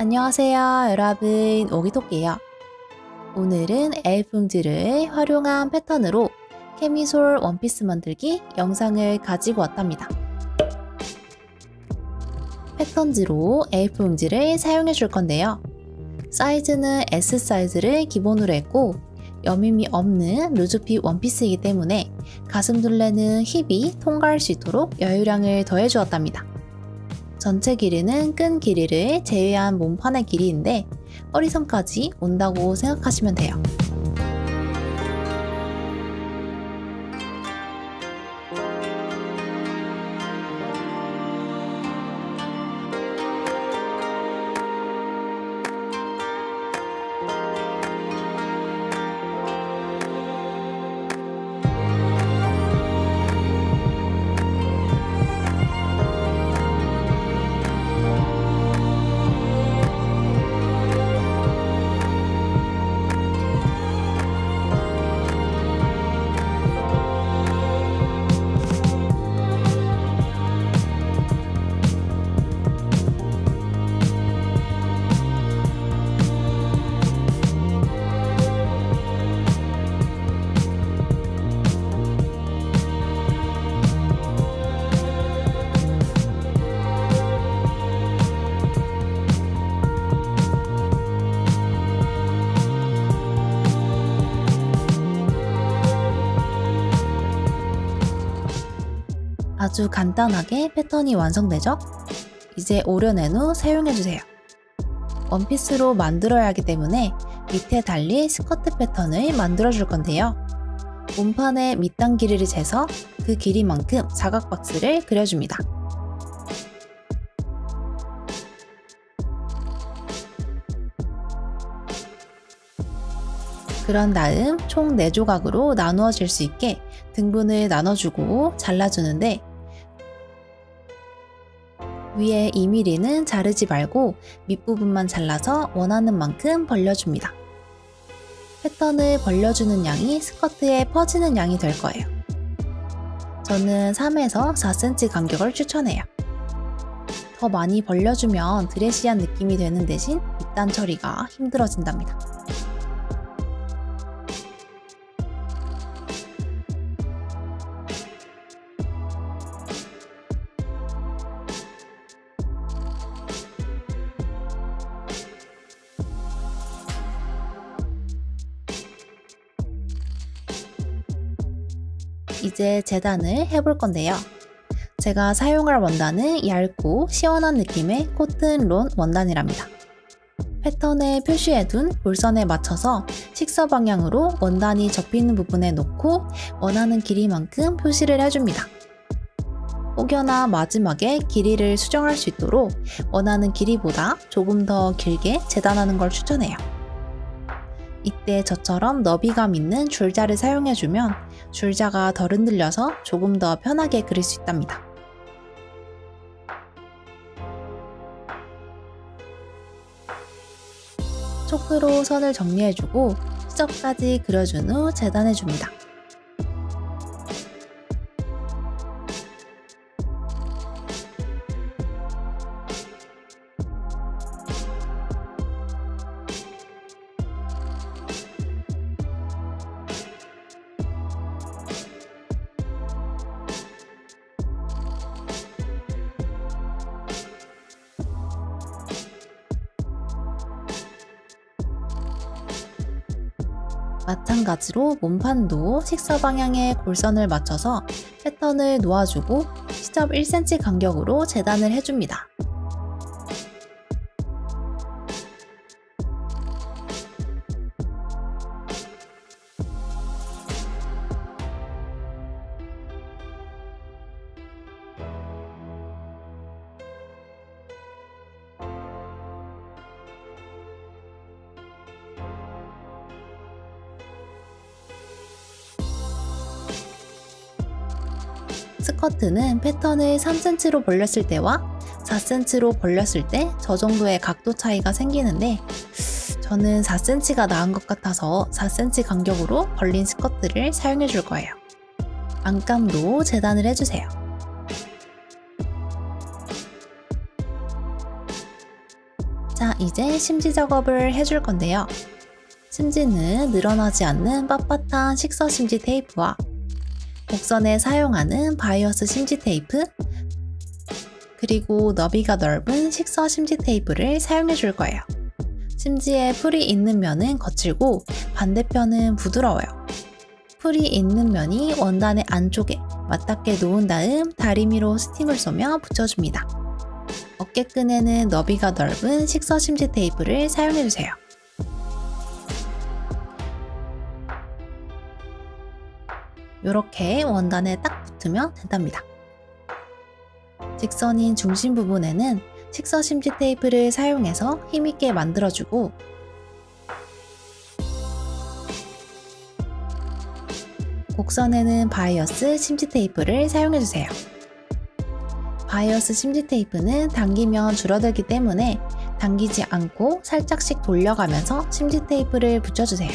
안녕하세요 여러분, 오기토끼예요. 오늘은 L품질을 활용한 패턴으로 캐미솔 원피스 만들기 영상을 가지고 왔답니다. 패턴지로 L품질을 사용해 줄 건데요. 사이즈는 S 사이즈를 기본으로 했고 여밈이 없는 루즈핏 원피스이기 때문에 가슴둘레는 힙이 통과할 수 있도록 여유량을 더해 주었답니다. 전체 길이는 끈 길이를 제외한 몸판의 길이인데 허리선까지 온다고 생각하시면 돼요. 아주 간단하게 패턴이 완성되죠? 이제 오려낸 후 사용해주세요. 원피스로 만들어야 하기 때문에 밑에 달릴 스커트 패턴을 만들어 줄 건데요. 몸판의 밑단 길이를 재서 그 길이만큼 사각 박스를 그려줍니다. 그런 다음 총 4조각으로 나누어질 수 있게 등분을 나눠주고 잘라주는데 위에 2mm는 자르지 말고 밑부분만 잘라서 원하는 만큼 벌려줍니다. 패턴을 벌려주는 양이 스커트에 퍼지는 양이 될 거예요. 저는 3에서 4cm 간격을 추천해요. 더 많이 벌려주면 드레시한 느낌이 되는 대신 밑단 처리가 힘들어진답니다. 이제 재단을 해볼 건데요. 제가 사용할 원단은 얇고 시원한 느낌의 코튼론 원단이랍니다. 패턴에 표시해둔 볼선에 맞춰서 식서 방향으로 원단이 접히는 부분에 놓고 원하는 길이만큼 표시를 해줍니다. 혹여나 마지막에 길이를 수정할 수 있도록 원하는 길이보다 조금 더 길게 재단하는 걸 추천해요. 이때 저처럼 너비감 있는 줄자를 사용해주면 줄자가 덜 흔들려서 조금 더 편하게 그릴 수 있답니다. 초크로 선을 정리해주고 시접까지 그려준 후 재단해줍니다. 마찬가지로 몸판도 식서 방향의 골선을 맞춰서 패턴을 놓아주고 시접 1cm 간격으로 재단을 해줍니다. 스커트는 패턴을 3cm로 벌렸을 때와 4cm로 벌렸을 때 저 정도의 각도 차이가 생기는데 저는 4cm가 나은 것 같아서 4cm 간격으로 벌린 스커트를 사용해 줄 거예요. 안감도 재단을 해주세요. 자, 이제 심지 작업을 해줄 건데요. 심지는 늘어나지 않는 빳빳한 식서 심지 테이프와 곡선에 사용하는 바이어스 심지 테이프, 그리고 너비가 넓은 식서 심지 테이프를 사용해 줄 거예요. 심지에 풀이 있는 면은 거칠고 반대편은 부드러워요. 풀이 있는 면이 원단의 안쪽에 맞닿게 놓은 다음 다리미로 스팀을 쏘며 붙여줍니다. 어깨끈에는 너비가 넓은 식서 심지 테이프를 사용해 주세요. 이렇게 원단에 딱 붙으면 된답니다. 직선인 중심 부분에는 식서 심지 테이프를 사용해서 힘있게 만들어주고, 곡선에는 바이어스 심지 테이프를 사용해주세요. 바이어스 심지 테이프는 당기면 줄어들기 때문에 당기지 않고 살짝씩 돌려가면서 심지 테이프를 붙여주세요.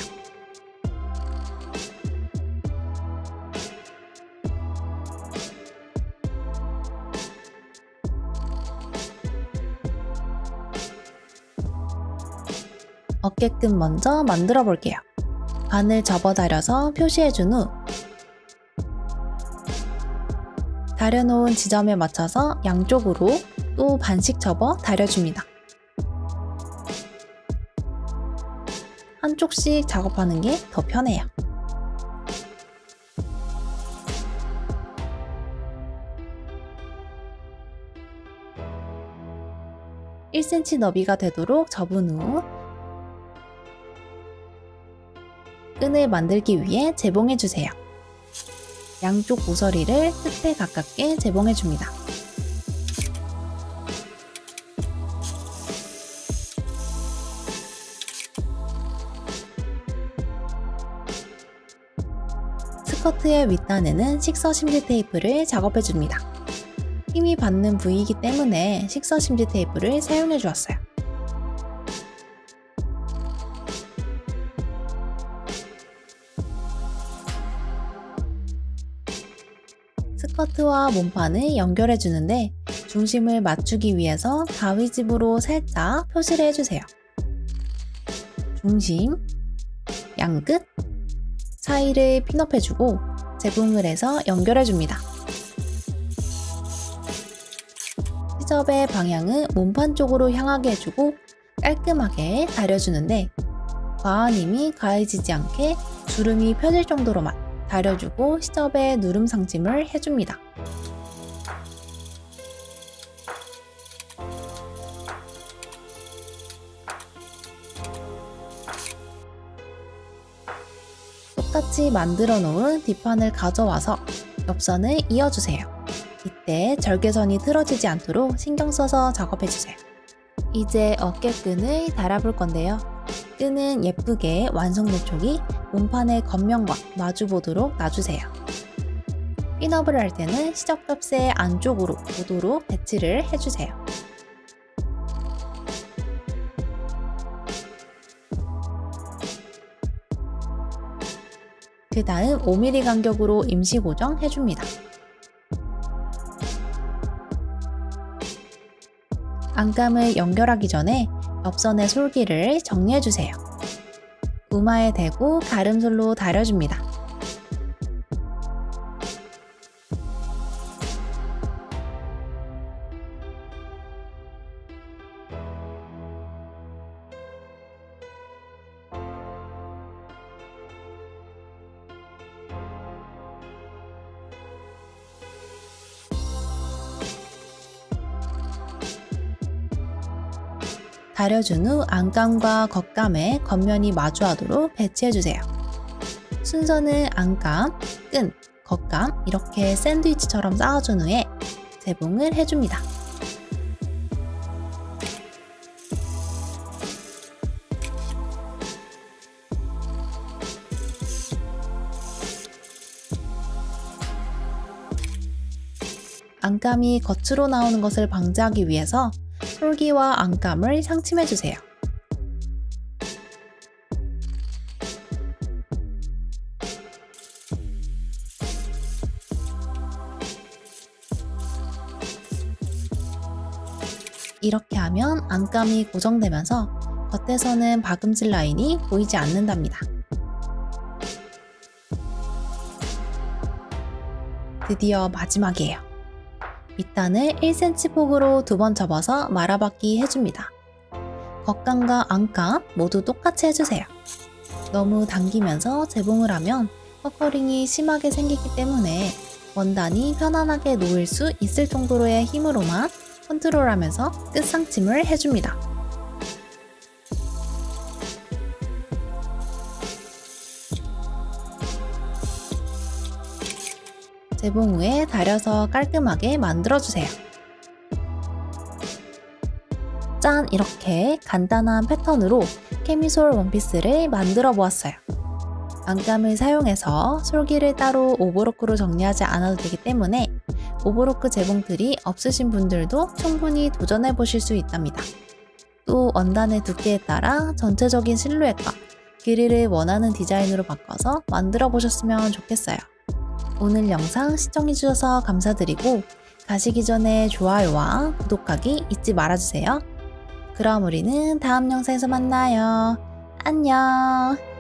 어깨끈 먼저 만들어 볼게요. 반을 접어 다려서 표시해준 후 다려놓은 지점에 맞춰서 양쪽으로 또 반씩 접어 다려줍니다. 한쪽씩 작업하는 게 더 편해요. (1cm) 너비가 되도록 접은 후 끈을 만들기 위해 재봉해주세요. 양쪽 모서리를 끝에 가깝게 재봉해줍니다. 스커트의 윗단에는 식서 심지 테이프를 작업해줍니다. 힘이 받는 부위이기 때문에 식서 심지 테이프를 사용해주었어요. 스커트와 몸판을 연결해 주는데 중심을 맞추기 위해서 가위집으로 살짝 표시를 해주세요. 중심, 양끝 사이를 핀업해주고 재봉을 해서 연결해 줍니다. 시접의 방향은 몸판 쪽으로 향하게 해주고 깔끔하게 다려주는데 과한 힘이 가해지지 않게 주름이 펴질 정도로만 다려주고 시접에 누름 상침을 해줍니다. 똑같이 만들어 놓은 뒷판을 가져와서 옆선을 이어주세요. 이때 절개선이 틀어지지 않도록 신경 써서 작업해주세요. 이제 어깨끈을 달아볼 건데요. 끈은 예쁘게 완성된 쪽이 몸판의 겉면과 마주보도록 놔주세요. 핀업을 할 때는 시접겹새 안쪽으로 오도록 배치를 해주세요. 그 다음 5mm 간격으로 임시 고정해줍니다. 안감을 연결하기 전에 옆선의 솔기를 정리해주세요. 우마에 대고 가름솔로 다려줍니다. 다려준 후 안감과 겉감의 겉면이 마주하도록 배치해주세요. 순서는 안감, 끈, 겉감 이렇게 샌드위치처럼 쌓아준 후에 재봉을 해줍니다. 안감이 겉으로 나오는 것을 방지하기 위해서 솔기와 안감을 상침해주세요. 이렇게 하면 안감이 고정되면서 겉에서는 박음질 라인이 보이지 않는답니다. 드디어 마지막이에요. 밑단을 1cm 폭으로 2번 접어서 말아받기 해줍니다. 겉감과 안감 모두 똑같이 해주세요. 너무 당기면서 재봉을 하면 퍼커링이 심하게 생기기 때문에 원단이 편안하게 놓일 수 있을 정도로의 힘으로만 컨트롤하면서 끝상침을 해줍니다. 재봉 후에 다려서 깔끔하게 만들어주세요. 짠! 이렇게 간단한 패턴으로 캐미솔 원피스를 만들어 보았어요. 안감을 사용해서 솔기를 따로 오버로크로 정리하지 않아도 되기 때문에 오버로크 재봉틀이 없으신 분들도 충분히 도전해 보실 수 있답니다. 또 원단의 두께에 따라 전체적인 실루엣과 길이를 원하는 디자인으로 바꿔서 만들어 보셨으면 좋겠어요. 오늘 영상 시청해주셔서 감사드리고 가시기 전에 좋아요와 구독하기 잊지 말아주세요. 그럼 우리는 다음 영상에서 만나요. 안녕.